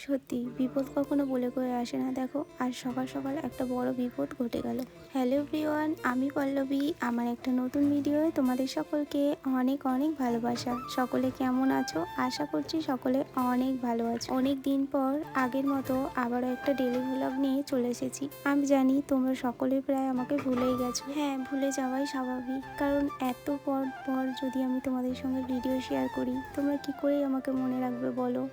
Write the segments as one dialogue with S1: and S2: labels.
S1: সত্যি বিপদ কখনো বলে কয়ে আসে না। দেখো আজ সকাল সকাল একটা বড় বিপদ ঘটে গেল। হ্যালো এভরিওয়ান, আমি পল্লবী। আমার একটা নতুন ভিডিওয়ে তোমাদের সকলকে অনেক অনেক ভালোবাসা। সকলে কেমন আছো? আশা করছি সকলে অনেক ভালো আছো। অনেক দিন পর আগের মতো আবারও একটা ডেলি ভ্লগ নিয়ে চলে এসেছি। আমি জানি তোমরা সকলে প্রায় আমাকে ভুলেই গেছো। হ্যাঁ, ভুলে যাওয়াই স্বাভাবিক, কারণ এত পর পর যদি আমি তোমাদের সঙ্গে ভিডিও শেয়ার করি, তোমরা কি করেই আমাকে মনে রাখবে বলো?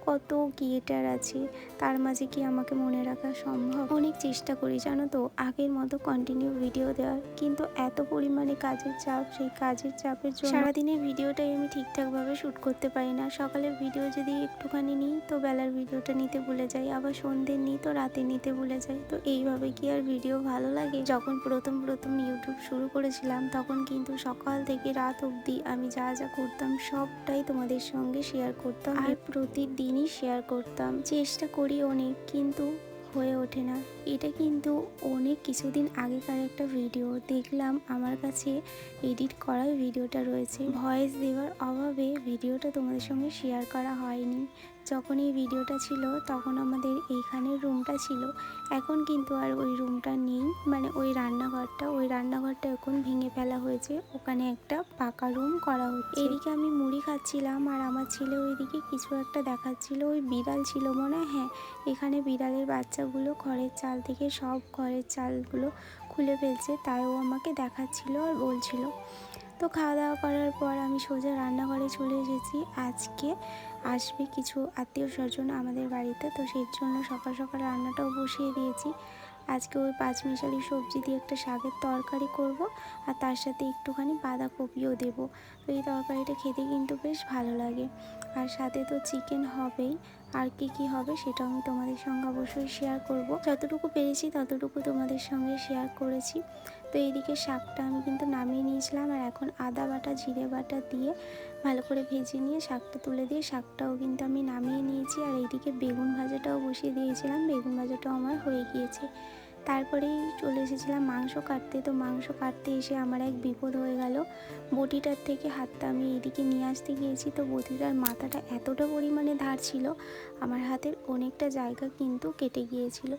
S1: কত ক্রিয়েটার আছে, তার মাঝে কি আমাকে মনে রাখা সম্ভব? অনেক চেষ্টা করি জানো তো আগের মতো কন্টিনিউ ভিডিও দেওয়ার, কিন্তু এত পরিমাণে কাজের চাপ, সেই কাজের চাপের জন্য সারাদিনের ভিডিওটাই আমি ঠিকঠাকভাবে শ্যুট করতে পারি না। সকালের ভিডিও যদি একটুখানি নিই তো বেলার ভিডিওটা নিতে ভুলে যাই, আবার সন্ধ্যের নিই তো রাতে নিতে ভুলে যাই। তো এইভাবে কি আর ভিডিও ভালো লাগে? যখন প্রথম ইউটিউব শুরু করেছিলাম তখন কিন্তু সকাল থেকে রাত অবধি আমি যা যা করতাম সবটাই তোমাদের সঙ্গে শেয়ার করতাম, আর প্রতিদিনই শেয়ার করতাম। চেষ্টা করি অনেক, কিন্তু হয়ে ওঠে না। এটা কিন্তু অনেক কিছুদিন আগেকার একটা ভিডিও, দেখলাম আমার কাছে এডিট করাই ভিডিওটা রয়েছে। ভয়েস দেওয়ার অভাবে ভিডিওটা তোমাদের সঙ্গে শেয়ার করা হয়নি। যখন এই ভিডিওটা ছিল তখন আমাদের এইখানের রুমটা ছিল, এখন কিন্তু আর ওই রুমটা নেই। মানে ওই রান্নাঘরটা এখন ভেঙে ফেলা হয়েছে, ওখানে একটা পাকা রুম করা হচ্ছে। এদিকে আমি মুড়ি খাচ্ছিলাম আর আমার ছেলে ওইদিকে কিছু একটা দেখাচ্ছিল। ওই বিড়াল ছিল মনে হয়, হ্যাঁ, এখানে বিড়ালের বাচ্চাগুলো খড়ের চাল থেকে সব খড়ের চালগুলো খুলে ফেলছে, তাই ও আমাকে দেখাচ্ছিল আর বলছিল। তো খাওয়া দাওয়া করার পর আমি সোজা রান্নাঘরে চলে এসেছি। আজকে আসবে কিছু আত্মীয় স্বজন আমাদের বাড়িতে, তো সেই জন্য সকাল সকাল রান্নাটাও বসিয়ে দিয়েছি। আজকে ওই পাঁচমিশালি সবজি দিয়ে একটা শাকের তরকারি করব, আর তার সাথে একটুখানি বাঁধাকপিও দেবো। তো এই তরকারিটা খেতে কিন্তু বেশ ভালো লাগে, আর সাথে তো চিকেন হবেই। আর কি হবে সেটা আমি তোমাদের সঙ্গে অবশ্যই শেয়ার করব, যতটুকু পেরেছি ততটুকু তোমাদের সঙ্গে শেয়ার করেছি। তো এইদিকে শাকটা আমি কিন্তু নামিয়ে নিয়েছিলাম, আর এখন আদা বাটা জিরে বাটা দিয়ে ভালো করে ভেজে নিয়ে শাকটা তুলে দিয়ে শাকটাও কিন্তু আমি নামিয়ে নিয়েছি। আর এইদিকে বেগুন ভাজাটাও বসিয়ে দিয়েছিলাম, বেগুন ভাজাটাও আমার হয়ে গিয়েছে। তারপরেই চলে এসেছিলাম মাংস কাটতে। তো মাংস কাটতে এসে আমার এক বিপদ হয়ে গেল। বটিটার থেকে হাতটা আমি এদিকে নিয়ে আসতে গিয়েছি, তো বটিটার মাথাটা এতটা পরিমাণে ধার ছিল, আমার হাতের অনেকটা জায়গা কিন্তু কেটে গিয়েছিল।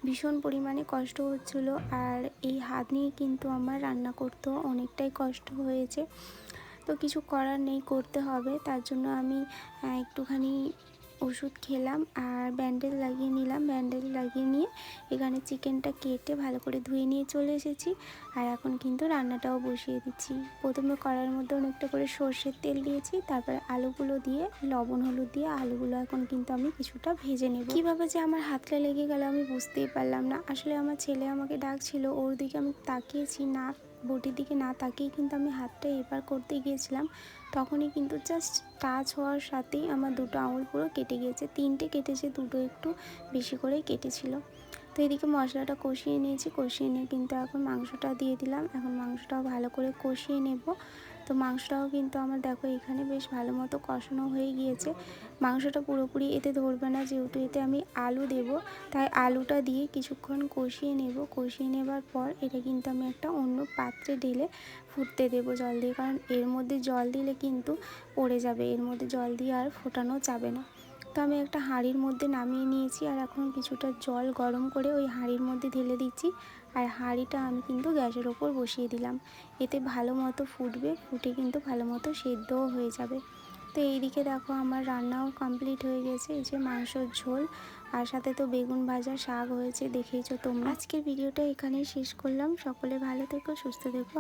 S1: ভীষণ পরিমাণে কষ্ট হচ্ছিল, আর এই হাত নিয়ে কিন্তু আমার রান্না করতেও অনেকটাই কষ্ট হয়েছে। তো কিছু করার নেই, করতে হবে। তার জন্য আমি একটুখানি ওষুধ খেলাম আর ব্যান্ডেজ লাগিয়ে নিলাম। ব্যান্ডেজ লাগিয়ে নিয়ে এখানে চিকেনটা কেটে ভালো করে ধুয়ে নিয়ে চলে এসেছি, আর এখন কিন্তু রান্নাটাও বসিয়ে দিচ্ছি। প্রথমে কড়াইয়ের মধ্যে অনেকটা করে সর্ষের তেল দিয়েছি, তারপরে আলুগুলো দিয়ে লবণ হলুদ দিয়ে আলুগুলো এখন কিন্তু আমি কিছুটা ভেজে নেব। কীভাবে যে আমার হাতটা লেগে গেল আমি বুঝতেই পারলাম না। আসলে আমার ছেলে আমাকে ডাকছিল, ওর দিকে আমি তাকিয়েছি না, বটির দিকে না তাকিয়ে কিন্তু আমি হাতটা এবার করতে গিয়েছিলাম। তখনই কিন্তু জাস্ট টাচ হওয়ার সাথেই আমার দুটো আঙুল পুরো কেটে গিয়েছে। তিনটে কেটেছে, দুটো একটু বেশি করেই কেটেছিল। তো এদিকে মশলাটা কষিয়ে নিয়েছি, কষিয়ে নিয়ে কিন্তু এখন মাংসটা দিয়ে দিলাম। এখন মাংসটাও ভালো করে কষিয়ে নেব। তো মাংসটাও কিন্তু আমার দেখো এখানে বেশ ভালো মতো কষানো হয়ে গিয়েছে। মাংসটা পুরোপুরি এতে ধরবে না, যেহেতু এতে আমি আলু দেব, তাই আলুটা দিয়ে কিছুক্ষণ কষিয়ে নেব। কষিয়ে নেবার পর এটা কিন্তু আমি একটা অন্য পাত্রে ঢেলে ফুটতে দেবো জল দিয়ে, কারণ এর মধ্যে জল দিলে কিন্তু পড়ে যাবে, এর মধ্যে জল দিয়ে আর ফোটানো যাবে না। তো আমি একটা হাঁড়ির মধ্যে নামিয়ে নিয়েছি, আর এখন কিছুটা জল গরম করে ওই হাঁড়ির মধ্যে ঢেলে দিচ্ছি। আর হাঁড়িটা আমি কিন্তু গ্যাসের ওপর বসিয়ে দিলাম, এতে ভালো মতো ফুটবে, ফুটে কিন্তু ভালো মতো সেদ্ধও হয়ে যাবে। তো এইদিকে দেখো আমার রান্নাও কমপ্লিট হয়ে গেছে। এই যে মাংসর ঝোল, আর সাথে তো বেগুন ভাজা, শাক হয়েছে, দেখেইছো তোমরা। আজকের ভিডিওটা এখানেই শেষ করলাম। সকলে ভালো থেকো, সুস্থ থেকো।